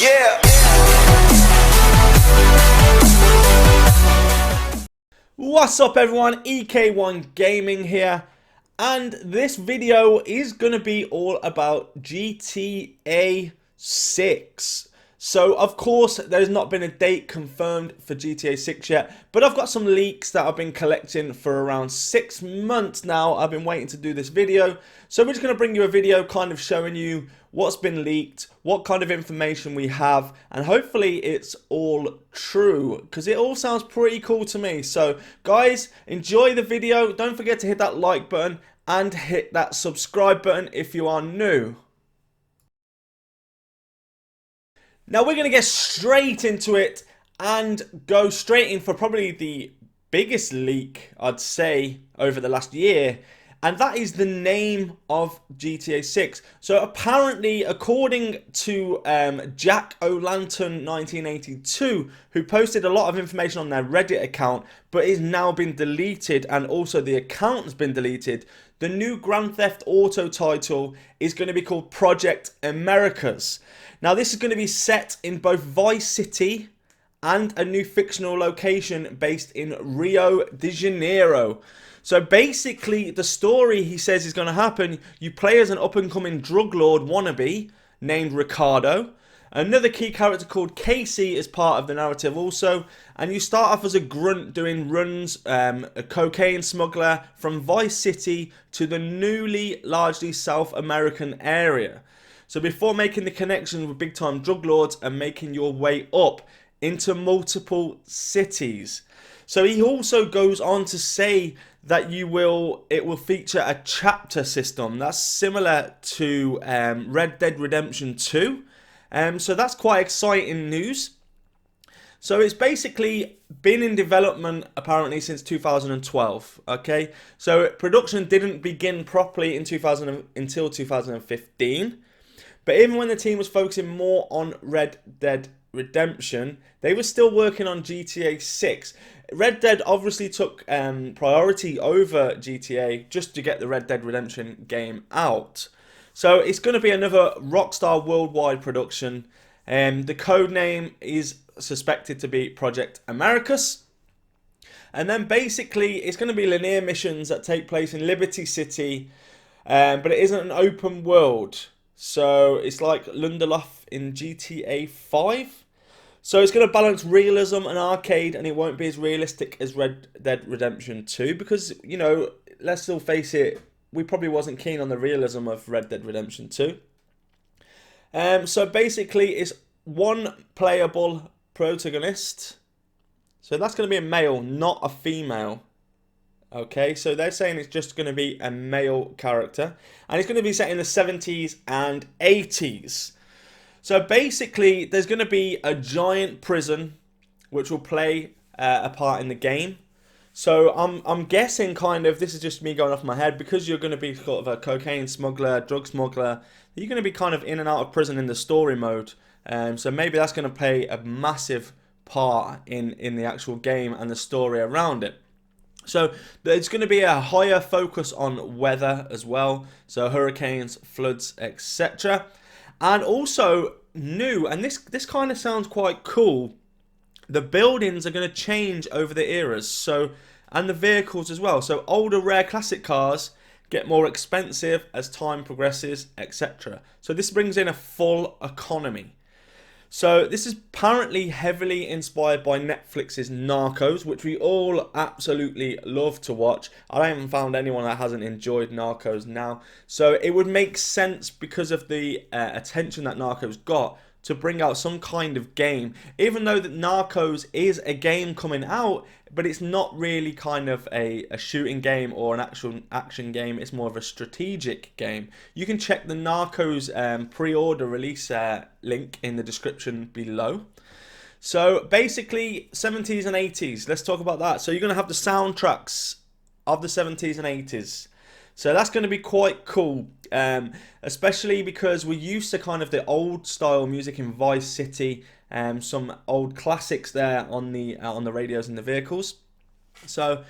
Yeah. What's up everyone, EK1 Gaming here, and this video is going to be all about GTA 6. So of course there's not been a date confirmed for GTA 6 yet, but I've got some leaks that I've been collecting for around 6 months now. I've been waiting to do this video, so we're just going to bring you a video kind of showing you what's been leaked, what kind of information we have, and hopefully it's all true, because it all sounds pretty cool to me. So guys, enjoy the video, don't forget to hit that like button and hit that subscribe button if you are new. Now we're going to get straight into it and go straight in for probably the biggest leak, I'd say, over the last year. And that is the name of GTA 6. So apparently, according to Jack O'Lantern 1982, who posted a lot of information on their Reddit account, but is now been deleted, and also the account has been deleted, the new Grand Theft Auto title is going to be called Project Americas. Now this is going to be set in both Vice City and a new fictional location based in Rio de Janeiro. So basically, the story he says is going to happen, you play as an up-and-coming drug lord wannabe named Ricardo. Another key character called Casey is part of the narrative also. And you start off as a grunt doing runs, a cocaine smuggler from Vice City to the newly largely South American area. So before making the connection with big-time drug lords and making your way up into multiple cities. So he also goes on to say that it will feature a chapter system that's similar to Red Dead Redemption 2. So that's quite exciting news. So it's basically been in development apparently since 2012. Okay, so production didn't begin properly until 2015. But even when the team was focusing more on Red Dead Redemption, they were still working on GTA 6. Red Dead obviously took priority over GTA just to get the Red Dead Redemption game out. So it's going to be another Rockstar worldwide production. The code name is suspected to be Project Americas. And then basically it's going to be linear missions that take place in Liberty City, but it isn't an open world. So it's like Lunderlof in GTA 5. So it's going to balance realism and arcade, and it won't be as realistic as Red Dead Redemption 2 because, you know, let's still face it, we probably wasn't keen on the realism of Red Dead Redemption 2. So basically it's one playable protagonist. So that's going to be a male, not a female. Okay, so they're saying it's just going to be a male character. And it's going to be set in the 70s and 80s. So basically, there's going to be a giant prison which will play a part in the game. So I'm guessing kind of, this is just me going off my head, because you're going to be sort of a cocaine smuggler, drug smuggler, you're going to be kind of in and out of prison in the story mode. So maybe that's going to play a massive part in the actual game and the story around it. So there's going to be a higher focus on weather as well. So hurricanes, floods, etc. And also new, and this kind of sounds quite cool, the buildings are going to change over the eras, so, and the vehicles as well. So older rare classic cars get more expensive as time progresses, etc. So this brings in a full economy. So this is apparently heavily inspired by Netflix's Narcos, which we all absolutely love to watch. I haven't found anyone that hasn't enjoyed Narcos now. So it would make sense, because of the attention that Narcos got, to bring out some kind of game. Even though that Narcos is a game coming out, but it's not really kind of a shooting game or an actual action game. It's more of a strategic game. You can check the Narcos pre-order release link in the description below. So basically 70s and 80s. Let's talk about that. So you're going to have the soundtracks of the 70s and 80s. So that's going to be quite cool, especially because we're used to kind of the old style music in Vice City, some old classics there on the radios and the vehicles. So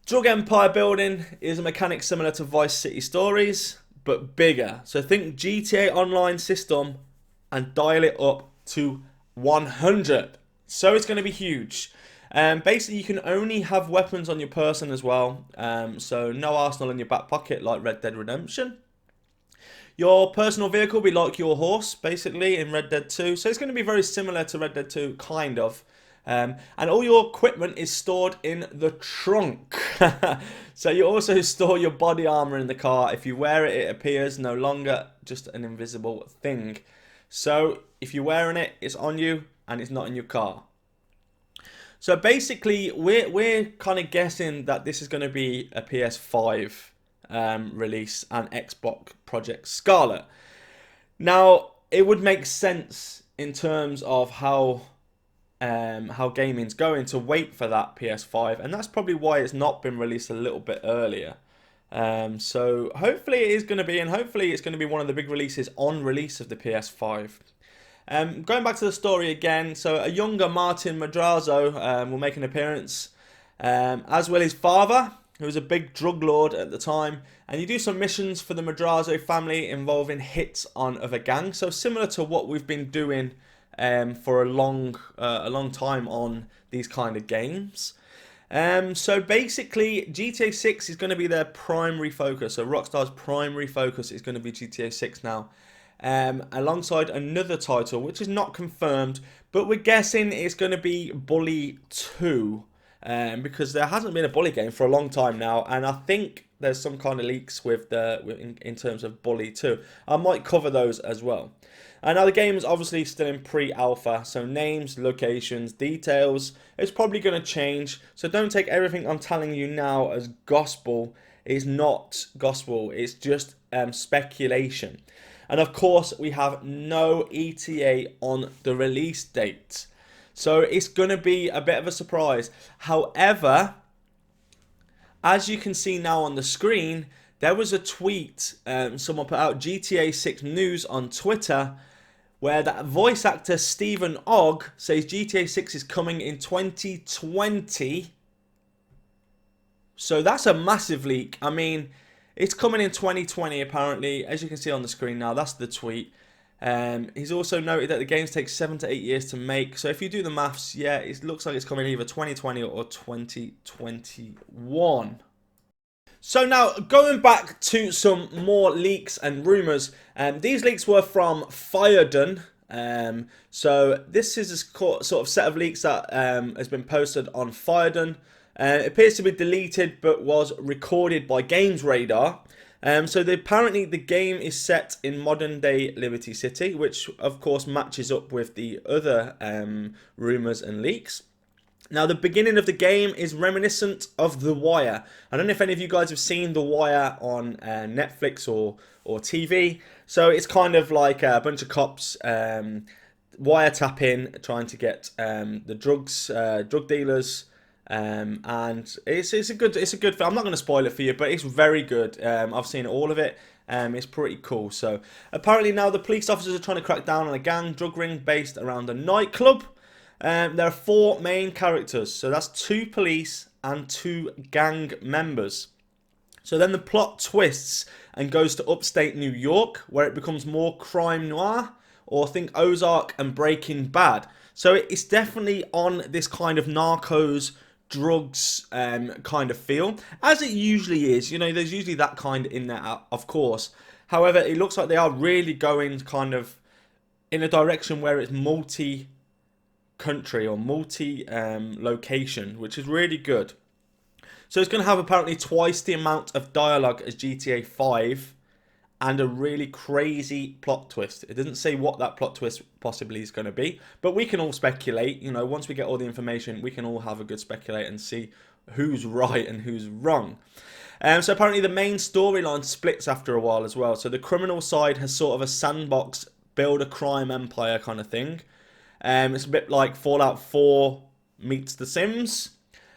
drug empire building is a mechanic similar to Vice City Stories, but bigger. So think GTA Online system and dial it up to 100. So it's going to be huge. Basically, you can only have weapons on your person as well. So no arsenal in your back pocket like Red Dead Redemption. Your personal vehicle will be like your horse, basically, in Red Dead 2. So it's going to be very similar to Red Dead 2, kind of. And all your equipment is stored in the trunk. So you also store your body armor in the car. If you wear it, it appears no longer just an invisible thing. So if you're wearing it, it's on you and it's not in your car. So basically, we're kind of guessing that this is going to be a PS5 release and Xbox Project Scarlet. Now, it would make sense in terms of how gaming's going to wait for that PS5, and that's probably why it's not been released a little bit earlier. So hopefully it is going to be, and hopefully it's going to be one of the big releases on release of the PS5. Going back to the story again, so a younger Martin Madrazo will make an appearance, as will his father, who was a big drug lord at the time. And you do some missions for the Madrazo family involving hits on other gangs. So similar to what we've been doing for a long time on these kind of games. So basically, GTA 6 is going to be their primary focus. So Rockstar's primary focus is going to be GTA 6 now. Alongside another title, which is not confirmed, but we're guessing it's going to be Bully 2. Because there hasn't been a Bully game for a long time now, and I think there's some kind of leaks with in terms of Bully 2. I might cover those as well. And now the game is obviously still in pre-alpha, so names, locations, details, it's probably going to change. So don't take everything I'm telling you now as gospel. It's not gospel, it's just speculation. And of course, we have no ETA on the release date. So it's going to be a bit of a surprise. However, as you can see now on the screen, there was a tweet someone put out, GTA 6 News on Twitter, where that voice actor Stephen Ogg says GTA 6 is coming in 2020. So that's a massive leak. I mean, it's coming in 2020 apparently, as you can see on the screen now. That's the tweet. He's also noted that the games take 7 to 8 years to make. So if you do the maths, yeah, it looks like it's coming either 2020 or 2021. So now, going back to some more leaks and rumours. These leaks were from Firedun. So this is a sort of set of leaks that has been posted on Firedun. It appears to be deleted, but was recorded by Games Radar. So apparently the game is set in modern day Liberty City, which of course matches up with the other rumours and leaks. Now the beginning of the game is reminiscent of The Wire. I don't know if any of you guys have seen The Wire on Netflix or TV. So it's kind of like a bunch of cops wiretapping, trying to get the drug dealers. And it's a good film. I'm not going to spoil it for you, but it's very good. I've seen all of it. It's pretty cool. So apparently now the police officers are trying to crack down on a gang drug ring based around a nightclub. There are 4 main characters, so that's 2 police and 2 gang members. So then the plot twists and goes to upstate New York, where it becomes more crime noir, or think Ozark and Breaking Bad. So it's definitely on this kind of Narcos, drugs kind of feel, as it usually is. You know, there's usually that kind in there, of course. However, it looks like they are really going kind of in a direction where it's multi-country or multi-location, which is really good. So it's going to have apparently twice the amount of dialogue as GTA 5 and a really crazy plot twist. It doesn't say what that plot twist possibly is going to be, but we can all speculate. You know, once we get all the information, we can all have a good speculate and see who's right and who's wrong. So apparently the main storyline splits after a while as well. So the criminal side has sort of a sandbox, build a crime empire kind of thing. It's a bit like Fallout 4 meets The Sims.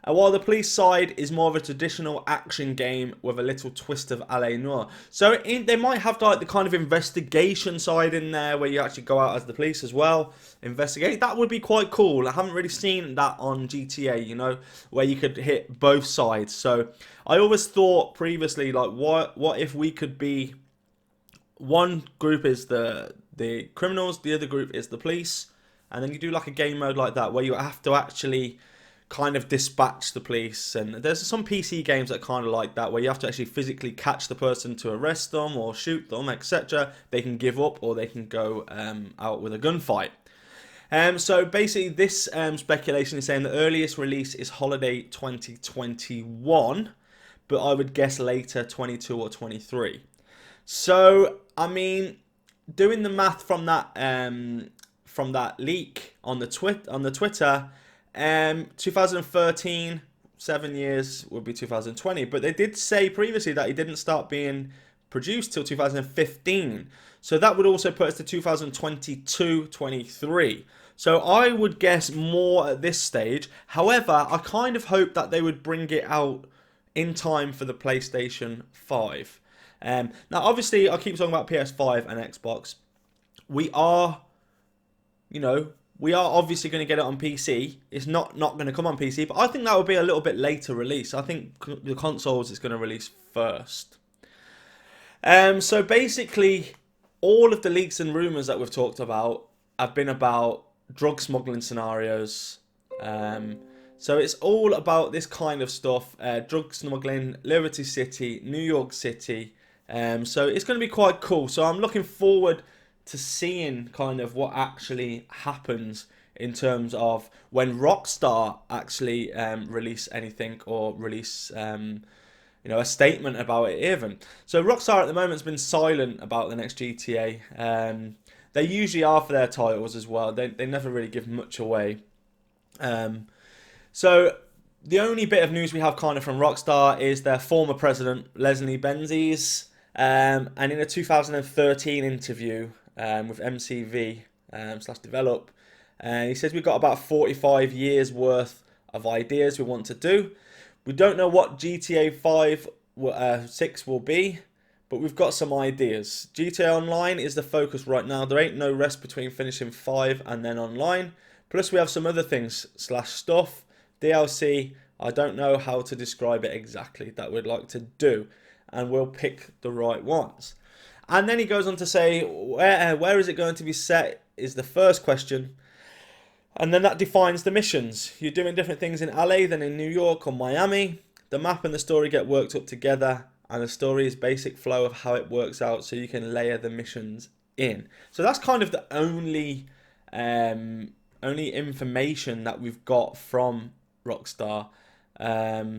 While the police side is more of a traditional action game with a little twist of LA Noire. So they might have like the kind of investigation side in there where you actually go out as the police as well, investigate. That would be quite cool. I haven't really seen that on GTA, you know, where you could hit both sides. So I always thought previously, like, what if we could be, one group is the criminals, the other group is the police. and then you do like a game mode like that where you have to actually kind of dispatch the police. And there's some PC games that are kind of like that, where you have to actually physically catch the person to arrest them or shoot them, etc. They can give up, or they can go out with a gunfight. So basically this speculation is saying the earliest release is holiday 2021, but I would guess later 22 or 23. So I mean, doing the math from that leak on the Twitter, 2013, 7 years would be 2020. But they did say previously that it didn't start being produced till 2015. So that would also put us to 2022-23. So I would guess more at this stage. However, I kind of hope that they would bring it out in time for the PlayStation 5. Now, obviously, I keep talking about PS5 and Xbox. We are obviously going to get it on PC. It's not going to come on PC, but I think that would be a little bit later release. I think the consoles is going to release first. So basically, all of the leaks and rumours that we've talked about have been about drug smuggling scenarios. So it's all about this kind of stuff. Drug smuggling, Liberty City, New York City. So it's going to be quite cool. So I'm looking forward to seeing kind of what actually happens in terms of when Rockstar actually release anything, or release a statement about it even. So Rockstar at the moment has been silent about the next GTA. They usually are for their titles as well. They never really give much away. So the only bit of news we have kind of from Rockstar is their former president, Leslie Benzies, and in a 2013 interview with MCV / Develop, he says we've got about 45 years worth of ideas we want to do. We don't know what GTA 6 will be, but we've got some ideas. GTA Online is the focus right now. There ain't no rest between finishing 5 and then online. Plus we have some other things / stuff. DLC, I don't know how to describe it exactly, that we'd like to do. And we'll pick the right ones. And then he goes on to say, where is it going to be set is the first question. And then that defines the missions. You're doing different things in LA than in New York or Miami. The map and the story get worked up together, and the story is basic flow of how it works out, so you can layer the missions in. So that's kind of the only information that we've got from Rockstar.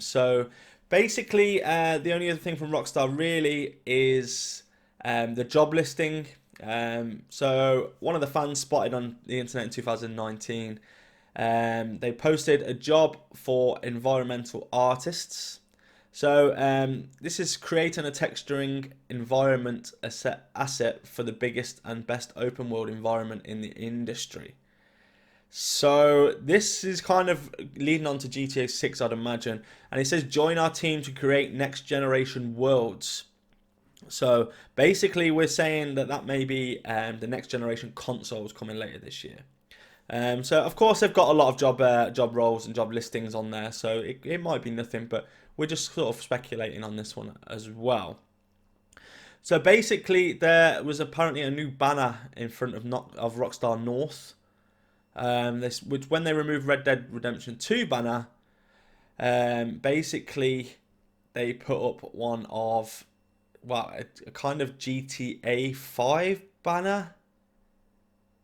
So basically, the only other thing from Rockstar really is the job listing. So one of the fans spotted on the internet in 2019, they posted a job for environmental artists. So this is creating a texturing environment asset for the biggest and best open world environment in the industry. So this is kind of leading on to GTA 6, I'd imagine. And it says, join our team to create next generation worlds. So basically we're saying that may be the next generation consoles coming later this year. So of course they've got a lot of job roles and job listings on there, so it might be nothing, but we're just sort of speculating on this one as well. So basically there was apparently a new banner in front of Rockstar North. Which when they removed Red Dead Redemption 2 banner, basically they put up one of a kind of GTA 5 banner.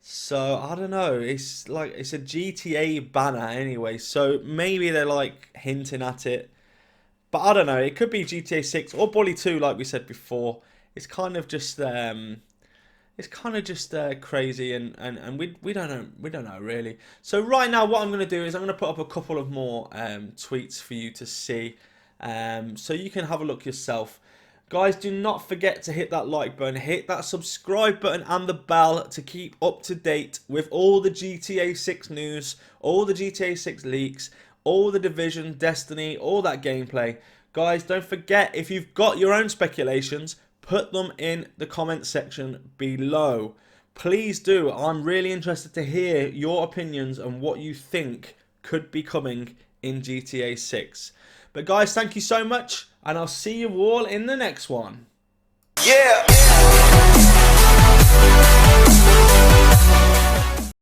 So I don't know, it's a GTA banner anyway, so maybe they're like hinting at it, but I don't know, it could be GTA 6 or Bully 2 like we said before. It's kind of just crazy, and we don't know really. So right now what I'm going to do is I'm going to put up a couple of more tweets for you to see, so you can have a look yourself. Guys, do not forget to hit that like button, hit that subscribe button and the bell to keep up to date with all the GTA 6 news, all the GTA 6 leaks, all the Division, Destiny, all that gameplay. Guys, don't forget, if you've got your own speculations, put them in the comment section below. Please do. I'm really interested to hear your opinions and what you think could be coming in GTA 6. But guys, thank you so much, and I'll see you all in the next one. Yeah.